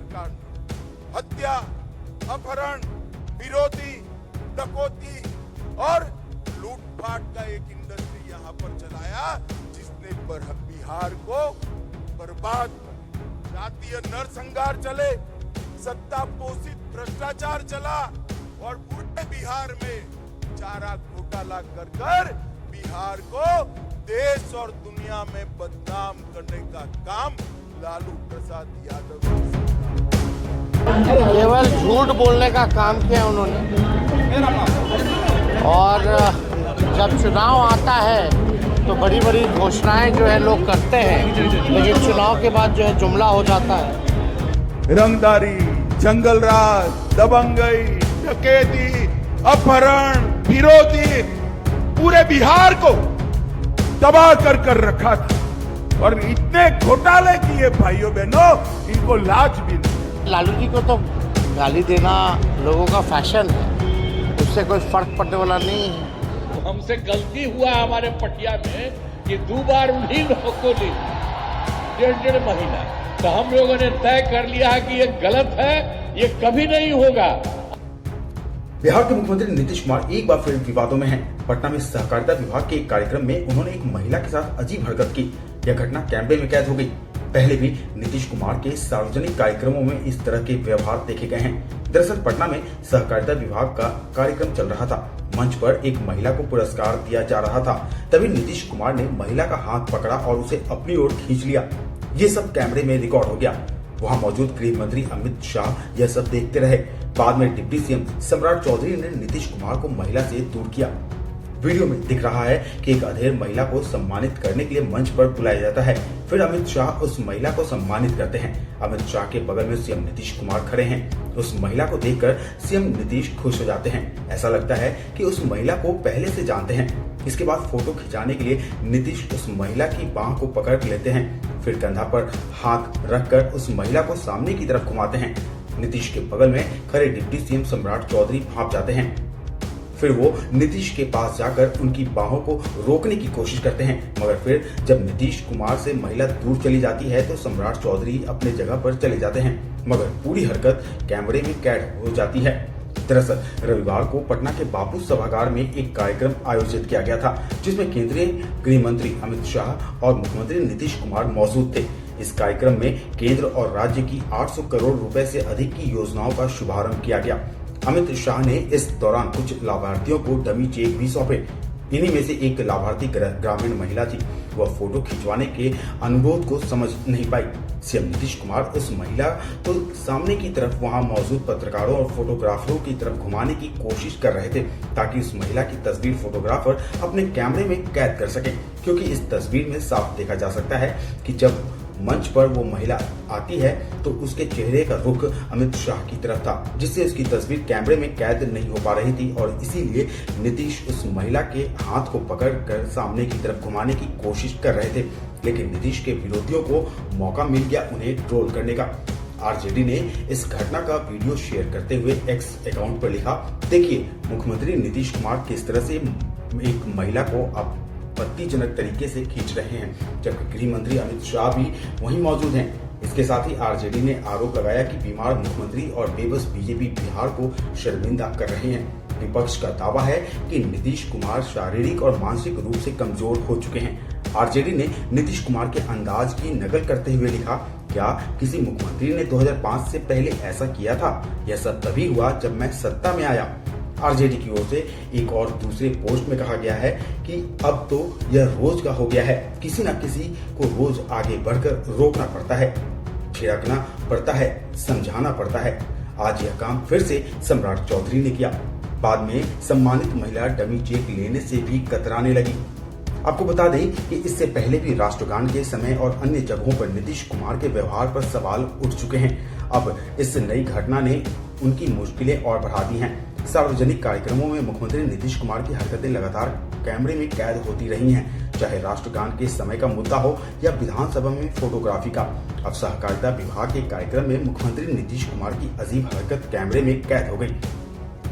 सरकार ने हत्या, अपहरण, विरोधी, डकैती और लूटपाट का एक इंडस्ट्री यहाँ पर चलाया जिसने बिहार को बर्बाद कर, जातीय नरसंहार चले, सत्ता पोषित भ्रष्टाचार चला और पूरे बिहार में चारा घोटाला कर बिहार को देश और दुनिया में बदनाम करने का काम लालू प्रसाद यादव ने केवल झूठ बोलने का काम किया उन्होंने। और जब चुनाव आता है तो बड़ी बड़ी घोषणाएं जो है लोग करते हैं, लेकिन चुनाव के बाद जो है जुमला हो जाता है। रंगदारी, जंगल राज, दबंगई, डकैती, अपहरण, विरोधी पूरे बिहार को तबाह कर रखा था और इतने घोटाले किए भाइयों बहनों, इनको लाज भी नहीं। लालू जी को तो गाली देना लोगों का फैशन है, उससे कोई फर्क पड़ने वाला नहीं है। हमसे गलती हुआ हमारे पटिया में कि 2 बार उन्हीं लोगों को ली 1.5 महीना, तो हम लोगों ने तय कर लिया है कि ये गलत है, ये कभी नहीं होगा। बिहार के मुख्यमंत्री नीतीश कुमार एक बार फिर विवादों में हैं। पटना में सहकारिता विभाग के एक कार्यक्रम में उन्होंने एक महिला के साथ अजीब हरकत की। यह घटना कैमरे में कैद हो गई। पहले भी नीतीश कुमार के सार्वजनिक कार्यक्रमों में इस तरह के व्यवहार देखे गए हैं। दरअसल पटना में सहकारिता विभाग का कार्यक्रम चल रहा था। मंच पर एक महिला को पुरस्कार दिया जा रहा था। तभी नीतीश कुमार ने महिला का हाथ पकड़ा और उसे अपनी ओर खींच लिया। ये सब कैमरे में रिकॉर्ड हो गया। वहां मौजूद गृह मंत्री अमित शाह यह सब देखते रहे। बाद में डिप्टी सीएम सम्राट चौधरी ने नीतीश कुमार को महिला से दूर किया। वीडियो में दिख रहा है कि एक अधेड़ महिला को सम्मानित करने के लिए मंच पर बुलाया जाता है। फिर अमित शाह उस महिला को सम्मानित करते हैं। अमित शाह के बगल में सीएम नीतीश कुमार खड़े हैं। उस महिला को देखकर सीएम नीतीश खुश हो जाते हैं। ऐसा लगता है कि उस महिला को पहले से जानते हैं। इसके बाद फोटो खिंचाने के लिए नीतीश उस महिला की बाह को पकड़ लेते हैं। फिर कंधा पर हाथ रखकर उस महिला को सामने की तरफ घुमाते हैं। नीतीश के बगल में खड़े डिप्टी सीएम सम्राट चौधरी भाप जाते हैं। फिर वो नीतीश के पास जाकर उनकी बाहों को रोकने की कोशिश करते हैं, मगर फिर जब नीतीश कुमार से महिला दूर चली जाती है तो सम्राट चौधरी अपने जगह पर चले जाते हैं, मगर पूरी हरकत कैमरे में कैद हो जाती है। दरअसल रविवार को पटना के बापू सभागार में एक कार्यक्रम आयोजित किया गया था, जिसमें केंद्रीय गृह मंत्री अमित शाह और मुख्यमंत्री नीतीश कुमार मौजूद थे। इस कार्यक्रम में केंद्र और राज्य की 800 करोड़ रुपए से अधिक की योजनाओं का शुभारंभ किया गया। अमित शाह ने इस दौरान कुछ लाभार्थियों को डमी चेक भी सौंपे। इन्हीं में से एक लाभार्थी ग्रामीण महिला थी। वह फोटो खिंचवाने के अनुरोध को समझ नहीं पाई। सीएम नीतीश कुमार उस महिला को सामने की तरफ वहां मौजूद पत्रकारों और फोटोग्राफरों की तरफ घुमाने की कोशिश कर रहे थे, ताकि उस महिला की तस्वीर फोटोग्राफर अपने कैमरे में कैद कर सके, क्योंकि इस तस्वीर में साफ देखा जा सकता है कि जब मंच पर वो महिला आती है तो उसके चेहरे का रुख अमित शाह की तरफ था, जिससे उसकी तस्वीर कैमरे में कैद नहीं हो पा रही थी और इसीलिए नीतीश उस महिला के हाथ को पकड़कर सामने की तरफ घुमाने की कोशिश कर रहे थे। लेकिन नीतीश के विरोधियों को मौका मिल गया उन्हें ट्रोल करने का। आरजेडी ने इस घटना का वीडियो शेयर करते हुए एक्स अकाउंट पर लिखा, देखिए मुख्यमंत्री नीतीश कुमार किस तरह से एक महिला को आपत्तिजनक तरीके से खींच रहे हैं, जबकि गृह मंत्री अमित शाह भी वहीं मौजूद हैं। इसके साथ ही आरजेडी ने आरोप लगाया कि बीमार मुख्यमंत्री और बेबस बीजेपी बिहार को शर्मिंदा कर रहे हैं। विपक्ष का दावा है कि नीतीश कुमार शारीरिक और मानसिक रूप से कमजोर हो चुके हैं। आरजेडी ने नीतीश कुमार के अंदाज की नकल करते हुए लिखा, क्या किसी मुख्यमंत्री ने 2005 से पहले ऐसा किया था? यह सब तभी हुआ जब मैं सत्ता में आया। आरजेडी की ओर से एक और दूसरे पोस्ट में कहा गया है कि अब तो यह रोज का हो गया है, किसी न किसी को रोज आगे बढ़कर रोकना पड़ता है, छिड़कना पड़ता है, समझाना पड़ता है। आज यह काम फिर से सम्राट चौधरी ने किया। बाद में सम्मानित महिला डमी चेक लेने से भी कतराने लगी। आपको बता दें कि इससे पहले भी राष्ट्रगान के समय और अन्य जगहों पर नीतीश कुमार के व्यवहार पर सवाल उठ चुके हैं। अब इस नई घटना ने उनकी मुश्किलें और बढ़ा दी हैं। सार्वजनिक कार्यक्रमों में मुख्यमंत्री नीतीश कुमार की हरकतें लगातार कैमरे में कैद होती रही हैं, चाहे राष्ट्रगान के समय का मुद्दा हो या विधानसभा में फोटोग्राफी का। अब सहकारिता विभाग के कार्यक्रम में मुख्यमंत्री नीतीश कुमार की अजीब हरकत कैमरे में कैद हो गई।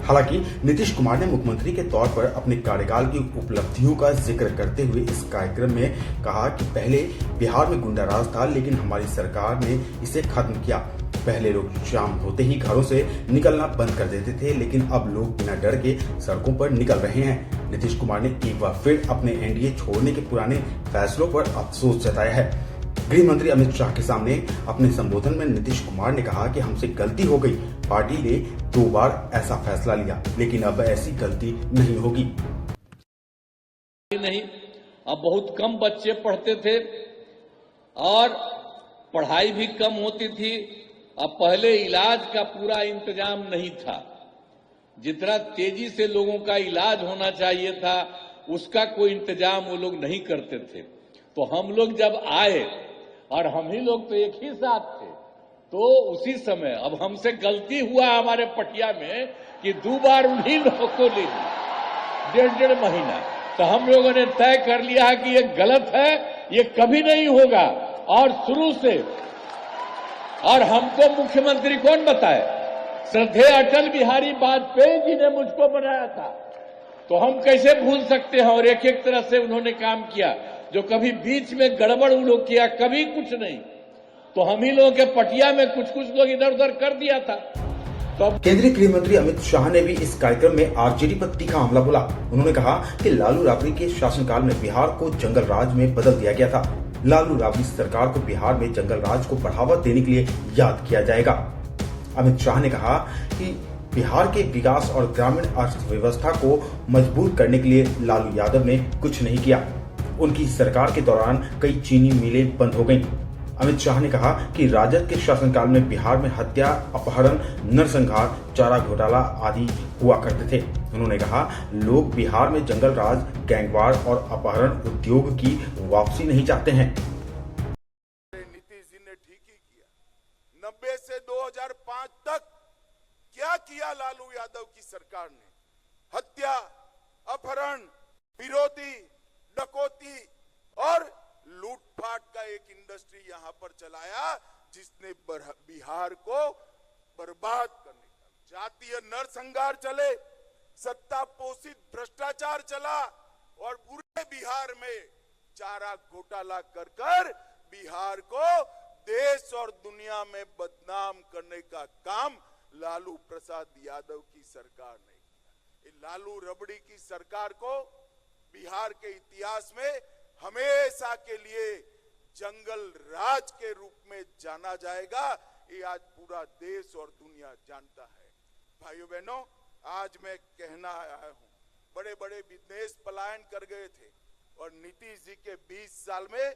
हालांकि नीतीश कुमार ने मुख्यमंत्री के तौर पर अपने कार्यकाल की उपलब्धियों का जिक्र करते हुए इस कार्यक्रम में कहा कि पहले बिहार में गुंडाराज था, लेकिन हमारी सरकार ने इसे खत्म किया। पहले लोग शाम होते ही घरों से निकलना बंद कर देते थे, लेकिन अब लोग बिना डर के सड़कों पर निकल रहे हैं। नीतीश कुमार ने एक बार फिर अपने एनडीए छोड़ने के पुराने फैसलों पर अफसोस जताया है। गृह मंत्री अमित शाह के सामने अपने संबोधन में नीतीश कुमार ने कहा कि हमसे गलती हो गई, पार्टी ने 2 बार ऐसा फैसला लिया, लेकिन अब ऐसी गलती नहीं होगी। नहीं, अब बहुत कम बच्चे पढ़ते थे और पढ़ाई भी कम होती थी। अब पहले इलाज का पूरा इंतजाम नहीं था, जितना तेजी से लोगों का इलाज होना चाहिए था उसका कोई इंतजाम वो लोग नहीं करते थे। तो हम लोग जब आए और हम ही लोग तो एक ही साथ थे, तो उसी समय अब हमसे गलती हुआ हमारे पटिया में कि 2 बार उन्हीं लोगों को ले ली 1.5 महीना। तो हम लोगों ने तय कर लिया है कि ये गलत है, ये कभी नहीं होगा। और शुरू से, और हमको मुख्यमंत्री कौन बताए? श्रद्धेय अटल बिहारी वाजपेयी जी ने मुझको बनाया था, तो हम कैसे भूल सकते हैं? और एक एक तरह से उन्होंने काम किया, जो कभी बीच में गड़बड़ उन लोग किया, कभी कुछ नहीं। तो हम ही लोगों के पटिया में कुछ लोग इधर उधर कर दिया था। तो केंद्रीय गृह मंत्री अमित शाह ने भी इस कार्यक्रम में आरजेडी पर तीखा हमला बोला। उन्होंने कहा कि लालू राबड़ी के शासनकाल में बिहार को जंगल राज में बदल दिया गया था। लालू राबड़ी सरकार को बिहार में जंगल राज को बढ़ावा देने के लिए याद किया जाएगा। अमित शाह ने कहा कि बिहार के विकास और ग्रामीण अर्थव्यवस्था को मजबूत करने के लिए लालू यादव ने कुछ नहीं किया। उनकी सरकार के दौरान कई चीनी मिलें बंद हो गईं। अमित शाह ने कहा कि राजद के शासनकाल में बिहार में हत्या, अपहरण, नरसंहार, चारा घोटाला आदि हुआ करते थे। उन्होंने कहा लोग बिहार में जंगल राज, गैंगवार और अपहरण उद्योग की वापसी नहीं चाहते हैं। नीतीश जी ने ठीक ही किया। 90 से 2005 तक क्या किया लालू यादव की सरकार ने? हत्या, अपहरण, विरोधी, डकैती और लूटपाट का एक इंडस्ट्री यहां पर चलाया, जिसने बिहार को बर्बाद करने का जातीय नरसंहार चले, सत्ता पोषित भ्रष्टाचार चला और पूरे बिहार में चारा घोटाला कर कर बिहार को देश और दुनिया में बदनाम करने का काम लालू प्रसाद यादव की सरकार ने किया। लालू रबड़ी की सरकार को बिहार के इतिहास में हमेशा के लिए जंगल राज के रूप में जाना जाएगा। ये आज पूरा देश और दुनिया जानता है। भाइयों बहनों, आज मैं कहना आया हूं, बड़े बड़े बिजनेस पलायन कर गए थे और नीतीश जी के 20 साल में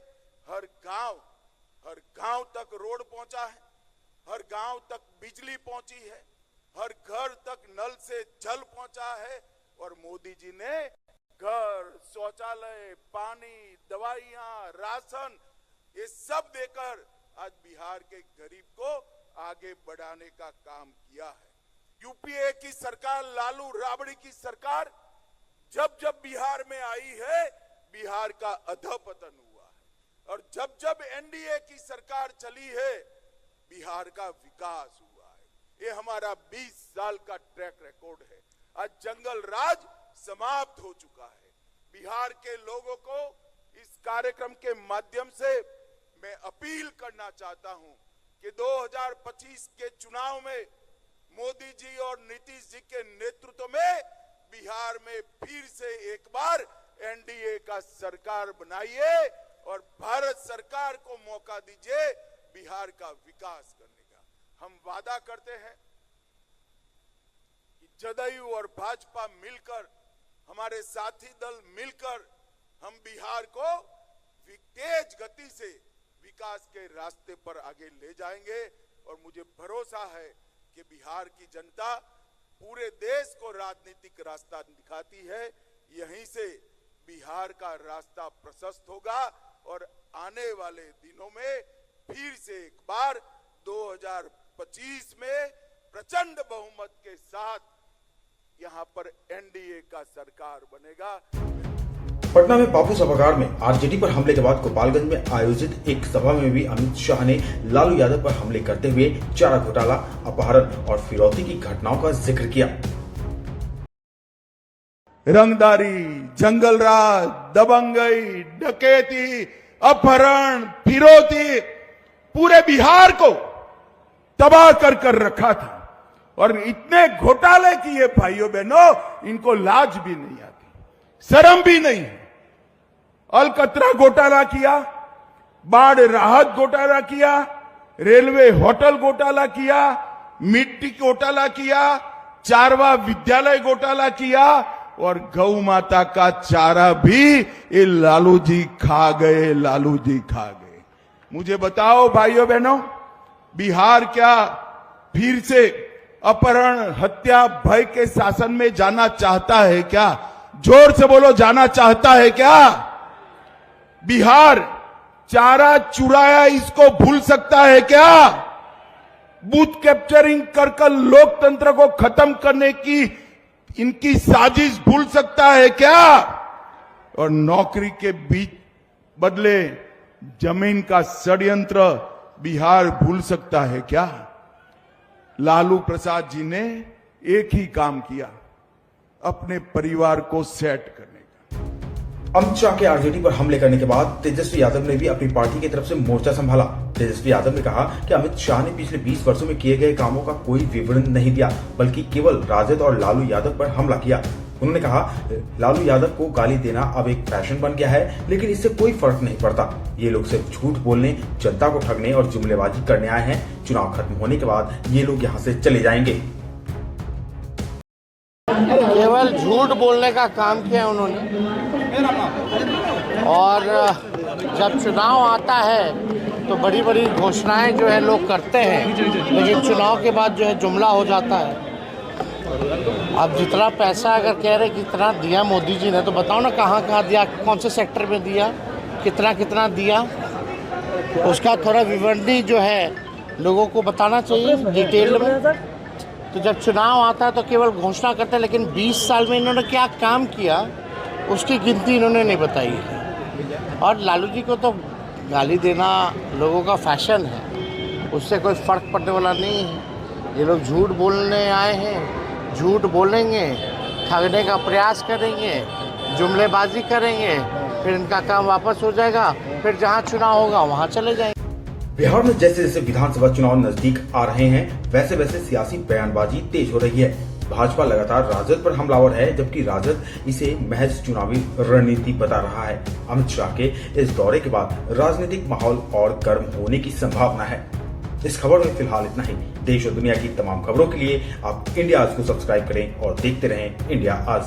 हर गांव तक रोड पहुंचा है, हर गांव तक बिजली पहुंची है, हर घर तक नल से जल पहुंचा है। और मोदी जी ने घर, शौचालय, पानी, दवाइयां, राशन, ये सब देकर आज बिहार के गरीब को आगे बढ़ाने का काम किया है। यूपीए की सरकार, लालू राबड़ी की सरकार जब जब बिहार में आई है, बिहार का अधपतन हुआ है। और जब जब एनडीए की सरकार चली है, बिहार का विकास हुआ है। ये हमारा 20 साल का ट्रैक रिकॉर्ड है। आज जंगल राज समाप्त हो चुका है। बिहार के लोगों को इस कार्यक्रम के माध्यम से मैं अपील करना चाहता हूं कि 2025 के चुनाव में मोदी जी और नीतीश जी के नेतृत्व में बिहार में फिर से एक बार एनडीए का सरकार बनाइए और भारत सरकार को मौका दीजिए बिहार का विकास करने का। हम वादा करते हैं कि जदयू और भाजपा मिलकर, हमारे साथी दल मिलकर हम बिहार को तेज गति से विकास के रास्ते पर आगे ले जाएंगे। और मुझे भरोसा है कि बिहार की जनता पूरे देश को राजनीतिक रास्ता दिखाती है। यहीं से बिहार का रास्ता प्रशस्त होगा और आने वाले दिनों में फिर से एक बार 2025 में प्रचंड बहुमत के साथ यहां पर एनडीए का सरकार बनेगा। पटना में बापू सभागार में आरजेडी पर हमले के बाद गोपालगंज में आयोजित एक सभा में भी अमित शाह ने लालू यादव पर हमले करते हुए चारा घोटाला, अपहरण और फिरौती की घटनाओं का जिक्र किया। रंगदारी, जंगलराज, दबंगई, डकैती, अपहरण, फिरौती पूरे बिहार को तबाह कर रखा था और इतने घोटाले किए भाइयों बहनों, इनको लाज भी नहीं आती, शर्म भी नहीं है। अलकतरा घोटाला किया, बाढ़ राहत घोटाला किया, रेलवे होटल घोटाला किया, मिट्टी घोटाला किया, चारवा विद्यालय घोटाला किया और गौ माता का चारा भी ये लालू जी खा गए, लालू जी खा गए। मुझे बताओ भाइयों बहनों, बिहार क्या फिर से अपहरण, हत्या, भय के शासन में जाना चाहता है क्या? जोर से बोलो, जाना चाहता है क्या? बिहार चारा चुराया इसको भूल सकता है क्या? बूथ कैप्चरिंग कर लोकतंत्र को खत्म करने की इनकी साजिश भूल सकता है क्या? और नौकरी के बीच बदले जमीन का षड्यंत्र बिहार भूल सकता है क्या? लालू प्रसाद जी ने एक ही काम किया, अपने परिवार को सेट करने का। अमित शाह के आरजेडी पर हमले करने के बाद तेजस्वी यादव ने भी अपनी पार्टी की तरफ से मोर्चा संभाला। तेजस्वी यादव ने कहा कि अमित शाह ने पिछले 20 वर्षों में किए गए कामों का कोई विवरण नहीं दिया, बल्कि केवल राजद और लालू यादव पर हमला किया। उन्होंने कहा, लालू यादव को गाली देना अब एक फैशन बन गया है, लेकिन इससे कोई फर्क नहीं पड़ता। ये लोग सिर्फ झूठ बोलने, जनता को ठगने और जुमलेबाजी करने आए हैं। चुनाव खत्म होने के बाद ये लोग यहाँ से चले जाएंगे। केवल झूठ बोलने का काम किया उन्होंने, और जब चुनाव आता है तो बड़ी बड़ी घोषणाएं जो है लोग करते हैं, लेकिन चुनाव के बाद जो है जुमला हो जाता है। अब जितना पैसा अगर कह रहे कितना दिया मोदी जी ने, तो बताओ ना कहाँ कहाँ दिया, कौन से सेक्टर में दिया, कितना कितना दिया, उसका थोड़ा विवरणी जो है लोगों को बताना चाहिए डिटेल में। तो जब चुनाव आता है तो केवल घोषणा करते हैं, लेकिन 20 साल में इन्होंने क्या काम किया उसकी गिनती इन्होंने नहीं बताई है। और लालू जी को तो गाली देना लोगों का फैशन है, उससे कोई फर्क पड़ने वाला नहीं है। ये लोग झूठ बोलने आए हैं, झूठ बोलेंगे, ठगने का प्रयास करेंगे, जुमलेबाजी करेंगे, फिर इनका काम वापस हो जाएगा, फिर जहां चुनाव होगा वहां चले जाएंगे। बिहार में जैसे जैसे विधानसभा चुनाव नजदीक आ रहे हैं, वैसे वैसे सियासी बयानबाजी तेज हो रही है। भाजपा लगातार राजद पर हमलावर है, जबकि राजद इसे महज चुनावी रणनीति बता रहा है। अमित शाह के इस दौरे के बाद राजनीतिक माहौल और गर्म होने की संभावना है। इस खबर में फिलहाल इतना ही। देश और दुनिया की तमाम खबरों के लिए आप इंडिया आज को सब्सक्राइब करें और देखते रहें इंडिया आज।